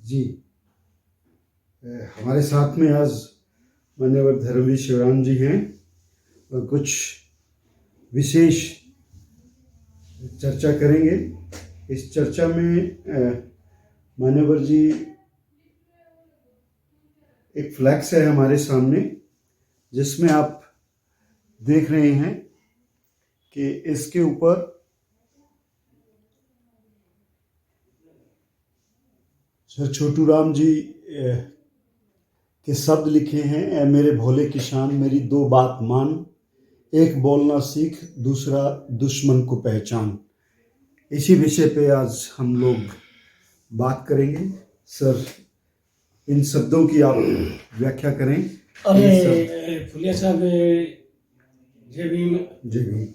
जी। हमारे साथ में आज मान्यवर धर्मवीर शिवराम जी हैं और कुछ विशेष चर्चा करेंगे। इस चर्चा में मान्यवर जी एक फ्लैक्स है हमारे सामने, जिसमें आप देख रहे हैं कि इसके ऊपर सर छोटू राम जी के शब्द लिखे हैं। ऐ मेरे भोले किसान मेरी दो बात मान, एक बोलना सीख दूसरा दुश्मन को पहचान। इसी विषय पे आज हम लोग बात करेंगे। सर, इन शब्दों की आप व्याख्या करें। अरे फुलिया साहब, जय भीम। जय भीम।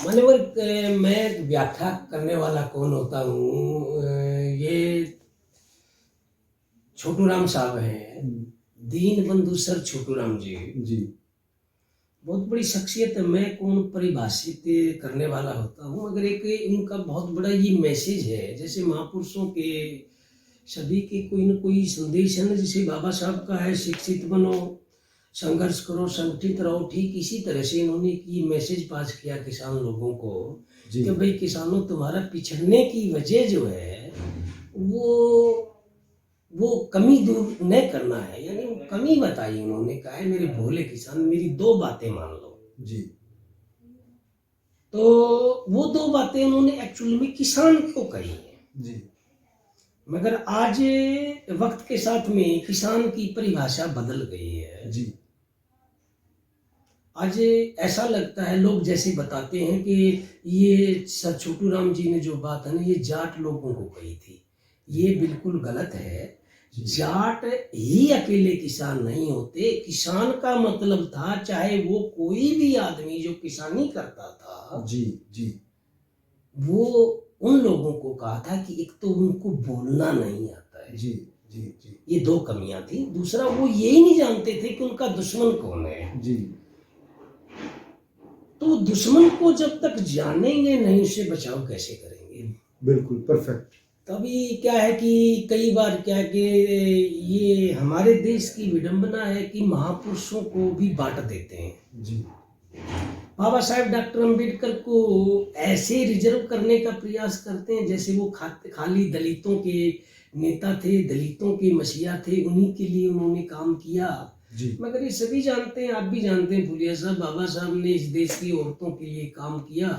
मान्यवर, मैं व्याख्या करने वाला कौन होता हूँ? ये छोटू राम साहब हैं, दीन बंधु सर छोटू राम जी जी। बहुत बड़ी शख्सियत है। मैं कौन परिभाषित करने वाला होता हूँ, मगर एक इनका बहुत बड़ा ये मैसेज है। जैसे महापुरुषों के सभी के कोई न कोई संदेश है ना, जैसे बाबा साहब का है शिक्षित बनो, संघर्ष करो, संगठित रहो। ठीक इसी तरह से इन्होंने ये मैसेज पास किया किसान लोगों को कि भाई किसानों, तुम्हारा पिछड़ने की वजह जो है वो कमी दूर न करना है। यानी वो कमी बताई उन्होंने। कहा है मेरे भोले किसान मेरी दो बातें मान लो जी। तो वो दो बातें उन्होंने एक्चुअली में किसान को कही है जी। मगर आज वक्त के साथ में किसान की परिभाषा बदल गई है जी। आज ऐसा लगता है, लोग जैसे बताते हैं कि ये सर छोटू राम जी ने जो बात है ना, ये जाट लोगों को कही थी। ये बिल्कुल गलत है। जाट ही अकेले किसान नहीं होते। किसान का मतलब था चाहे वो कोई भी आदमी जो किसानी करता था, जी जी, वो उन लोगों को कहा था कि एक तो उनको बोलना नहीं आता है। जी जी जी, ये दो कमियां थी। दूसरा, वो यही नहीं जानते थे कि उनका दुश्मन कौन है। जी। तो दुश्मन को जब तक जानेंगे नहीं, उससे बचाव कैसे करेंगे? बिल्कुल परफेक्ट। तभी क्या है कि कई बार क्या है कि ये हमारे देश की विडंबना है कि महापुरुषों को भी बांट देते हैं। जी। बाबा साहेब डॉक्टर अंबेडकर को ऐसे रिजर्व करने का प्रयास करते हैं जैसे वो खाली दलितों के नेता थे, दलितों के मसीहा थे, उन्हीं के लिए उन्होंने काम किया। मगर ये सभी जानते हैं, आप भी जानते हैं फुलिया साहब, बाबा साहब ने इस देश की औरतों के लिए काम किया।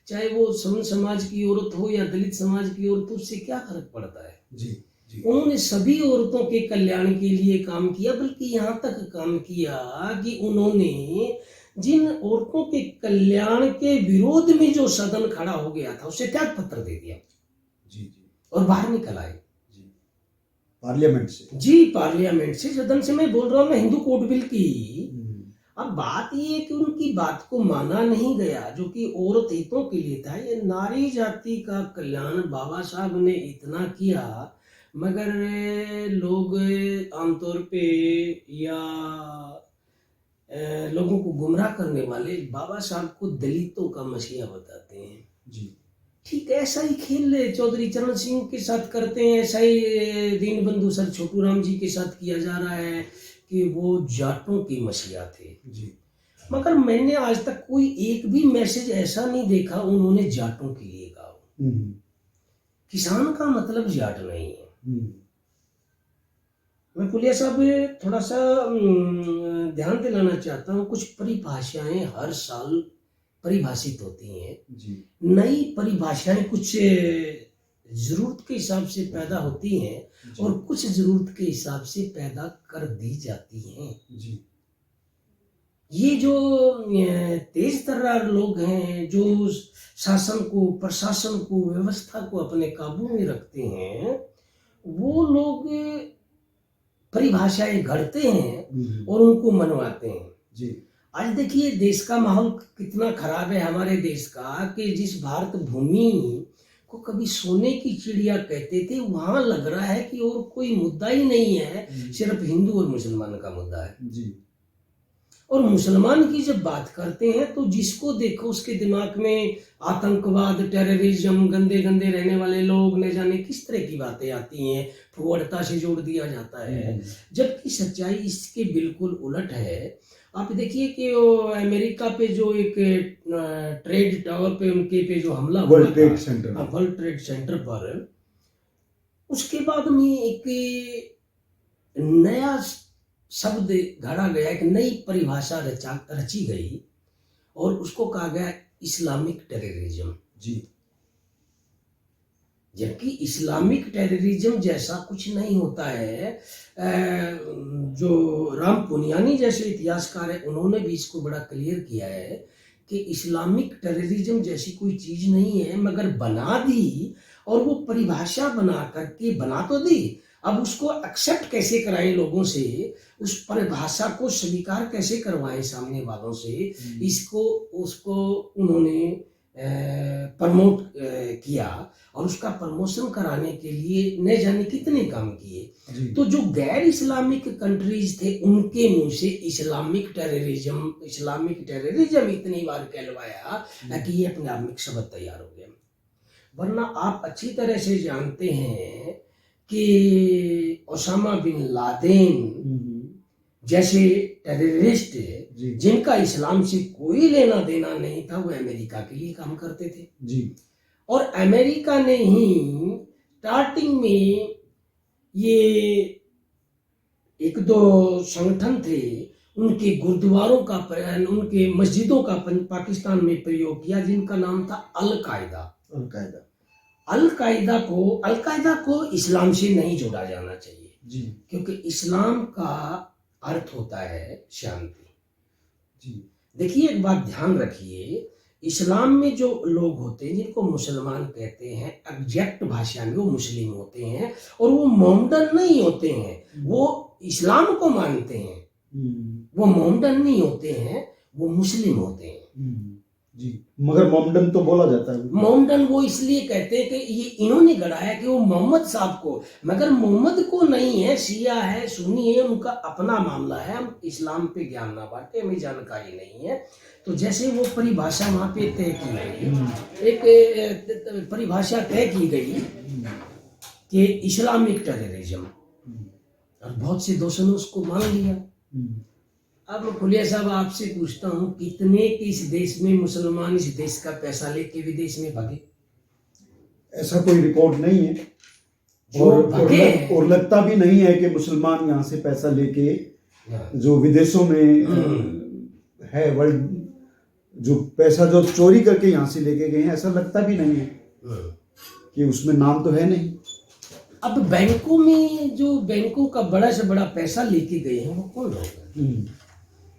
चाहे वो सवर्ण समाज की औरत हो या दलित समाज की औरत हो, उससे क्या फर्क पड़ता है? जी। उन्होंने सभी औरतों के कल्याण के लिए काम किया, बल्कि यहाँ तक काम किया कि उन्होंने जिन औरतों के कल्याण के विरोध में जो सदन खड़ा हो गया था, उसे त्याग पत्र दे दिया। जी जी। और बाहर निकल आए। पार्लियामेंट से। जी, पार्लियामेंट से, सदन से। मैं बोल रहा हूँ, मैं हिंदू कोड बिल की। अब बात ये कि उनकी बात को माना नहीं गया, जो कि औरत हितों के लिए था। ये नारी जाति का कल्याण बाबा साहब ने इतना किया, मगर लोग आमतौर पे या लोगों को गुमराह करने वाले बाबा साहब को दलितों का मसीहा बताते हैं। जी, ठीक ऐसा ही खेल चौधरी चरण सिंह के साथ करते हैं, ऐसा ही दीन बंधु सर छोटू राम जी के साथ किया जा रहा है कि वो जाटों की मसीहा थे। जी, मगर मैंने आज तक कोई एक भी मैसेज ऐसा नहीं देखा उन्होंने जाटों के लिए कहा। किसान का मतलब जाट नहीं है। मैं फुलिया साहब थोड़ा सा ध्यान दिलाना चाहता हूँ। कुछ परिभाषाएं हर साल परिभाषित होती हैं। जी। नई परिभाषाएं कुछ जरूरत के हिसाब से पैदा होती हैं और कुछ जरूरत के हिसाब से पैदा कर दी जाती हैं। जी। ये जो तेज तर्रार लोग हैं, जो शासन को, प्रशासन को, व्यवस्था को अपने काबू में रखते हैं, वो लोग परिभाषाएं घड़ते हैं और उनको मनवाते हैं। जी। आज देखिए देश का माहौल कितना खराब है हमारे देश का, कि जिस भारत भूमि को कभी सोने की चिड़िया कहते थे, वहां लग रहा है कि और कोई मुद्दा ही नहीं है, सिर्फ हिंदू और मुसलमान का मुद्दा है। जी। और मुसलमान की जब बात करते हैं तो जिसको देखो उसके दिमाग में आतंकवाद, टेररिज्म, गंदे गंदे रहने वाले लोग, न जाने किस तरह की बातें आती हैं, फुहड़ता से जोड़ दिया जाता है। जबकि सच्चाई इसके बिल्कुल उलट है। आप देखिए कि वो अमेरिका पे जो एक ट्रेड टावर पे उनके पे जो हमला हुआ वर्ल्ड ट्रेड था, सेंटर, वर्ल्ड ट्रेड सेंटर पर, उसके बाद में एक नया शब्द गढ़ा गया, एक नई परिभाषा रची गई और उसको कहा गया इस्लामिक टेररिज्म। जी। जबकि इस्लामिक टेररिज्म जैसा कुछ नहीं होता है। जो राम पुनियानी जैसे इतिहासकार है उन्होंने भी इसको बड़ा क्लियर किया है कि इस्लामिक टेररिज्म जैसी कोई चीज नहीं है, मगर बना दी और वो परिभाषा बना करके बना तो दी, अब उसको एक्सेप्ट कैसे कराएं लोगों से, उस परिभाषा को स्वीकार कैसे करवाएं सामने वालों से, इसको उसको उन्होंने प्रमोट किया और उसका प्रमोशन कराने के लिए न जाने कितने काम किए। तो जो गैर इस्लामिक कंट्रीज थे उनके मुंह से इस्लामिक टेररिज्म इतनी बार कहलवाया कि ये अपने आप में शब्द तैयार हो गया। वरना आप अच्छी तरह से जानते हैं कि ओसामा बिन लादेन जैसे टेररिस्ट जिनका इस्लाम से कोई लेना देना नहीं था, वो अमेरिका के लिए काम करते थे जी। और अमेरिका ने ही स्टार्टिंग में ये एक दो संगठन थे, उनके गुरुद्वारों का, उनके मस्जिदों का पाकिस्तान में प्रयोग किया, जिनका नाम था अल-कायदा को इस्लाम से नहीं जोड़ा जाना चाहिए जी, क्योंकि इस्लाम का अर्थ होता है शांति जी। देखिए एक बात ध्यान रखिए, इस्लाम में जो लोग होते हैं जिनको मुसलमान कहते हैं, एग्जैक्ट भाषा में वो मुस्लिम होते हैं और वो मोहम्मदन नहीं होते हैं, वो इस्लाम को मानते हैं, वो मोहम्मदन नहीं होते हैं, वो मुस्लिम होते हैं जी। मगर मोहम्मदन तो बोला जाता है। मोहम्मदन वो इसलिए कहते हैं कि ये इन्होंने गढ़ाया कि वो मोहम्मद साहब को, मगर मोहम्मद को नहीं है, शिया है, सुन्नी है, उनका अपना मामला है। हम इस्लाम पे ज्ञान ना बांटे, हमें जानकारी नहीं है। तो जैसे वो परिभाषा वहां पे तय की गई, एक परिभाषा तय की गई कि इस्लामिक टेररिज्म, और बहुत से दोस्तों ने उसको मान लिया। अब फुलिया साहब आपसे पूछता हूँ, कितने इस देश में मुसलमान इस देश का पैसा लेके विदेश में भागे? ऐसा कोई रिकॉर्ड नहीं है और लगता भी नहीं है कि मुसलमान यहाँ से पैसा लेके जो विदेशों में है, वर्ल्ड जो पैसा जो चोरी करके यहाँ से लेके गए हैं, ऐसा लगता भी नहीं है कि उसमें नाम तो है नहीं। अब बैंकों में जो बैंकों का बड़ा से बड़ा पैसा लेके गए हैं वो कौन लोग?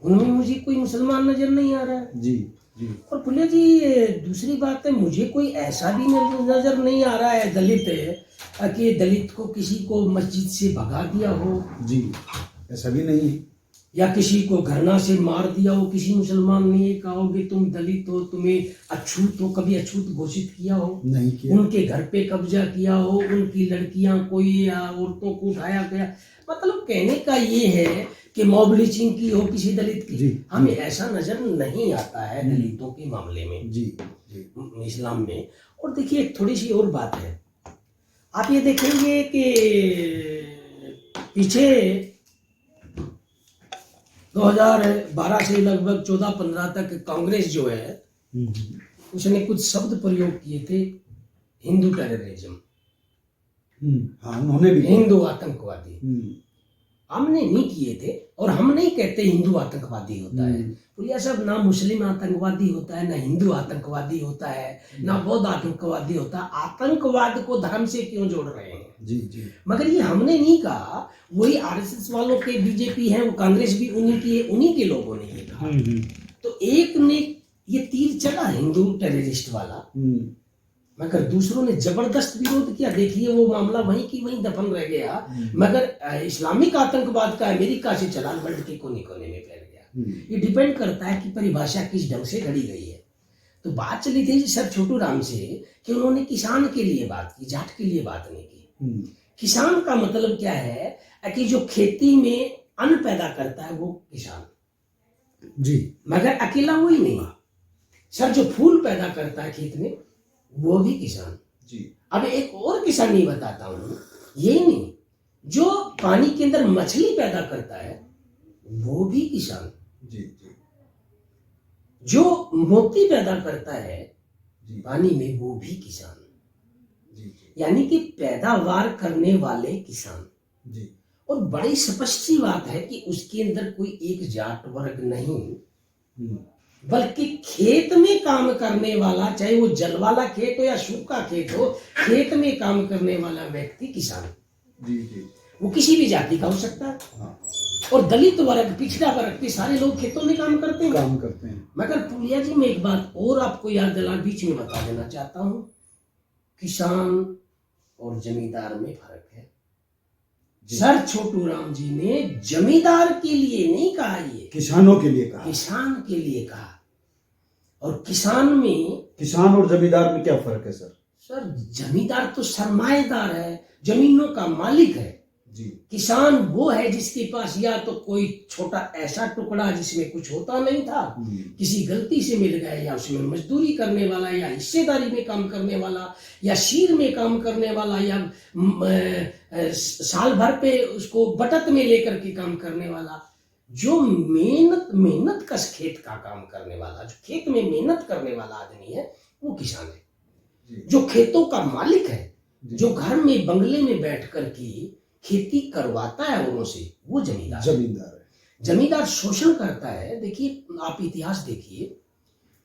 उनमें मुझे कोई मुसलमान नजर नहीं आ रहा है जी जी। और फुलिया जी दूसरी बात है, मुझे कोई ऐसा भी नजर नहीं आ रहा है दलित है कि दलित को किसी को मस्जिद से भगा दिया हो जी, ऐसा भी नहीं है, या किसी को घरना से मार दिया हो। किसी मुसलमान ने ये कहा हो कि तुम दलित हो, तुम्हें अछूत हो, कभी अछूत घोषित किया हो? नहीं किया। उनके घर पे कब्जा किया हो, उनकी लड़कियां कोई या औरतों को उठाया गया। मतलब कहने का ये है कि मॉब लिंचिंग की हो किसी दलित की, हमें ऐसा नजर नहीं आता है दलितों के मामले में जी, जी इस्लाम में। और देखिए एक थोड़ी सी और बात है, आप ये देखेंगे कि पीछे 2012 से लगभग 14-15 तक कांग्रेस जो है उसने कुछ शब्द प्रयोग किए थे, हिंदू टेररिज्म, हाँ उन्होंने भी, हिंदू आतंकवादी। हमने नहीं किए थे और हम नहीं कहते हिंदू आतंकवादी होता है। पुलिया साहब, ना मुस्लिम आतंकवादी होता है, ना हिंदू आतंकवादी होता है, ना बौद्ध आतंकवादी होता है। आतंकवाद को धर्म से क्यों जोड़ रहे हैं जी जी। मगर ये हमने नहीं कहा, वही आरएसएस वालों के, बीजेपी है वो, कांग्रेस भी उन्हीं की है, उन्हीं के लोगों ने ये कहा। तो एक ने ये तीर चला हिंदू टेररिस्ट वाला, मगर दूसरों ने जबरदस्त विरोध किया। देखिए वो मामला वहीं की वहीं दफन रह गया, मगर इस्लामिक आतंकवाद का अमेरिका से चलान वर्ल्ड के कोने कोने में फैल गया। ये डिपेंड करता है कि परिभाषा किस ढंग से घड़ी गई है। तो बात चली थी सर छोटू राम से कि उन्होंने किसान के लिए बात की, जाट के लिए बात नहीं की। किसान का मतलब क्या है कि जो खेती में अन्न पैदा करता है वो किसान, जी। मगर अकेला वही नहीं, सर जो फूल पैदा करता है खेत में वो भी किसान जी। अब एक और किसानी बताता हूँ, ये नहीं, जो पानी के अंदर मछली पैदा करता है वो भी किसान, जी जी। जो मोती पैदा करता है जी। पानी में वो भी किसान, जी जी। यानी कि पैदावार करने वाले किसान। जी। और बड़ी स्पष्ट सी बात है कि उसके अंदर कोई एक जाट वर्ग नहीं, बल्कि खेत में काम करने वाला, चाहे वो जल वाला खेत हो या सूखा खेत हो, खेत में काम करने वाला व्यक्ति किसान। जी जी। वो किसी भी जाति का हो सकता है। हाँ। और दलित वर्ग, पिछड़ा वर्ग के सारे लोग खेतों में काम करते हैं। मगर पुलिया जी, मैं एक बात और आपको याद दिला बीच में बता देना चाहता हूँ, किसान और जमींदार में फर्क है। सर छोटू राम जी ने जमींदार के लिए नहीं कहा, ये किसानों के लिए कहा, किसान के लिए कहा। और किसान में, किसान और जमींदार में क्या फर्क है सर? सर जमींदार तो सरमाएदार है, जमीनों का मालिक है जी। किसान वो है जिसके पास या तो कोई छोटा ऐसा टुकड़ा जिसमें कुछ होता नहीं था, किसी गलती से मिल गया, या उसमें मजदूरी करने वाला, या हिस्सेदारी में काम करने वाला, या शीर में काम करने वाला, या साल भर पे उसको बटत में लेकर के काम करने वाला, जो मेहनत कश खेत का काम करने वाला, जो खेत में मेहनत करने वाला आदमी है वो किसान है। जो खेतों का मालिक है, जो घर में बंगले में बैठ कर के खेती करवाता है औरों से, वो जमींदार है। जमींदार शोषण करता है। देखिए, आप इतिहास देखिए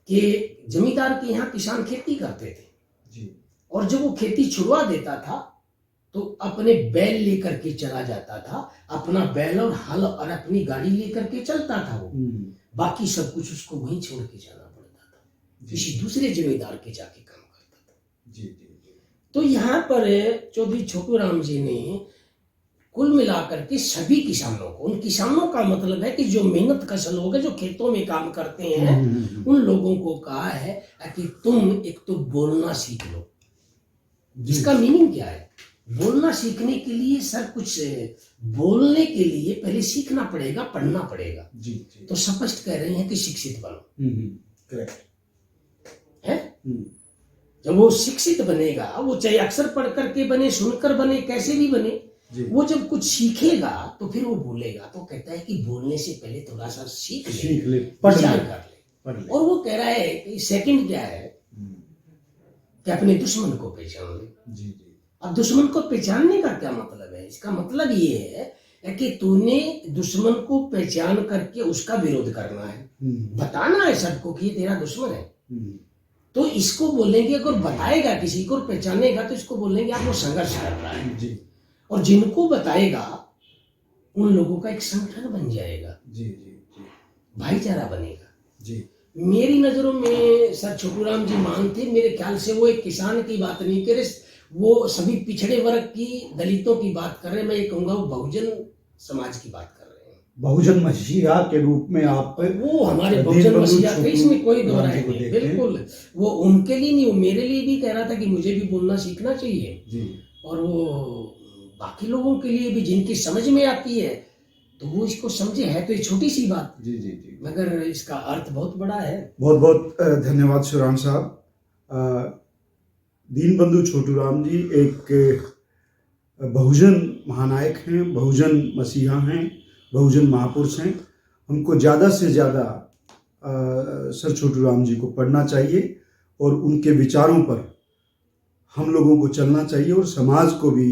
कि जमींदार के यहाँ किसान खेती करते थे जी। और जब वो खेती छुड़वा देता था तो अपने बैल लेकर के चला जाता था, अपना बैल और हल और अपनी गाड़ी लेकर के चलता था वो, बाकी सब कुछ उसको वहीं छोड़ के जाना पड़ता था, किसी दूसरे जमींदार के जाके काम करता था जी जी जी। तो यहाँ पर चौधरी छोटू राम जी ने कुल मिलाकर के सभी किसानों को, उन किसानों का मतलब है कि जो मेहनत कश लोग हैं, जो खेतों में काम करते हैं, उन लोगों को कहा है कि तुम एक तो बोलना सीख लो। इसका मीनिंग क्या है? बोलना सीखने के लिए सर, कुछ बोलने के लिए पहले सीखना पड़ेगा, पढ़ना पड़ेगा जी, जी। तो स्पष्ट कह रहे हैं कि शिक्षित बनो। करेक्ट है। जब वो शिक्षित बनेगा, वो चाहे अक्षर पढ़ करके बने, सुनकर बने, कैसे भी बने, वो जब कुछ सीखेगा तो फिर वो बोलेगा। तो कहता है कि बोलने से पहले थोड़ा सा सीख ले, विचार कर ले। और वो कह रहा है कि सेकंड क्या है कि अपने दुश्मन को पहचान ले जी जी। अब दुश्मन को पहचानने का क्या मतलब है? इसका मतलब ये है कि तूने दुश्मन को पहचान करके उसका विरोध करना है, बताना है सबको कि ये तेरा दुश्मन है। तो इसको बोलेंगे, अगर बताएगा किसी को, पहचानेगा, तो इसको बोलेंगे आप वो संघर्ष कर रहा है जी। और जिनको बताएगा उन लोगों का एक संगठन बन जाएगा जी जी जी, भाईचारा बनेगा जी। मेरी नजरों में सर छोटू राम जी मान थे, मेरे ख्याल से वो एक किसान की बात नहीं कर रहे, वो सभी पिछड़े वर्ग की, दलितों की बात कर रहे हैं। मैं ये कहूंगा वो बहुजन समाज की बात कर रहे हैं, बहुजन मसीहा के रूप में आप, वो हमारे बहुजन मसीहा थे, इसमें कोई दो राय नहीं। बिल्कुल, वो उनके लिए नहीं, वो मेरे लिए भी कह रहा था कि मुझे भी बोलना सीखना चाहिए जी। और वो बाकी लोगों के लिए भी जिनकी समझ में आती है तो वो इसको समझे। है तो ये छोटी सी बात जी जी जी, मगर इसका अर्थ बहुत बड़ा है। बहुत बहुत धन्यवाद सुरान साहब। दीनबंधु छोटू राम जी एक बहुजन महानायक हैं, बहुजन मसीहा हैं, बहुजन महापुरुष हैं। हमको ज़्यादा से ज़्यादा सर छोटू राम जी को पढ़ना चाहिए और उनके विचारों पर हम लोगों को चलना चाहिए, और समाज को भी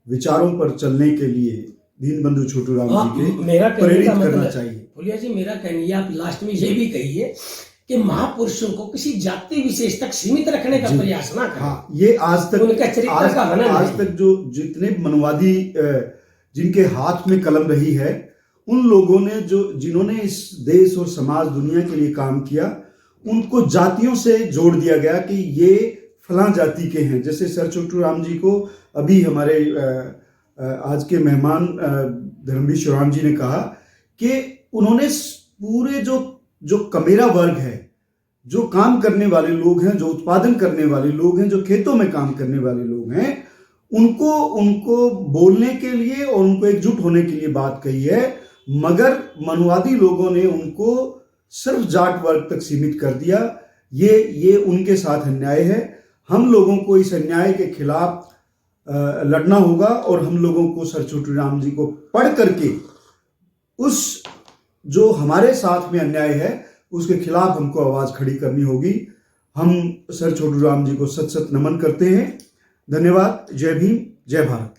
विचारों पर चलने के लिए दीनबंधु छोटू राम जी के प्रेरित करना चाहिए। पुलिया जी, मेरा कहना, आप लास्ट में ये भी कहिए कि महापुरुषों को किसी जाति विशेष तक सीमित रखने का प्रयास ना करें। हाँ, ये आज तक उनका चरित्र का वर्णन, आज तक जो जितने मनवादी जिनके हाथ में कलम रही है, उन लोगों ने जिन्होंने इस देश और समाज दुनिया के लिए काम किया, उनको जातियों से जोड़ दिया गया कि ये फलां जाति के हैं। जैसे सर छोटू राम जी को अभी हमारे आज के मेहमान धर्मवीर शिवराम जी ने कहा कि उन्होंने पूरे जो कमेरा वर्ग है, जो काम करने वाले लोग हैं, जो उत्पादन करने वाले लोग हैं, जो खेतों में काम करने वाले लोग हैं, उनको बोलने के लिए और उनको एकजुट होने के लिए बात कही है। मगर मनुवादी लोगों ने उनको सिर्फ जाट वर्ग तक सीमित कर दिया। ये उनके साथ अन्याय है। हम लोगों को इस अन्याय के खिलाफ लड़ना होगा और हम लोगों को सर छोटू राम जी को पढ़ करके उस जो हमारे साथ में अन्याय है उसके खिलाफ हमको आवाज खड़ी करनी होगी। हम सर छोटू राम जी को सत सत नमन करते हैं। धन्यवाद। जय भीम, जय भारत।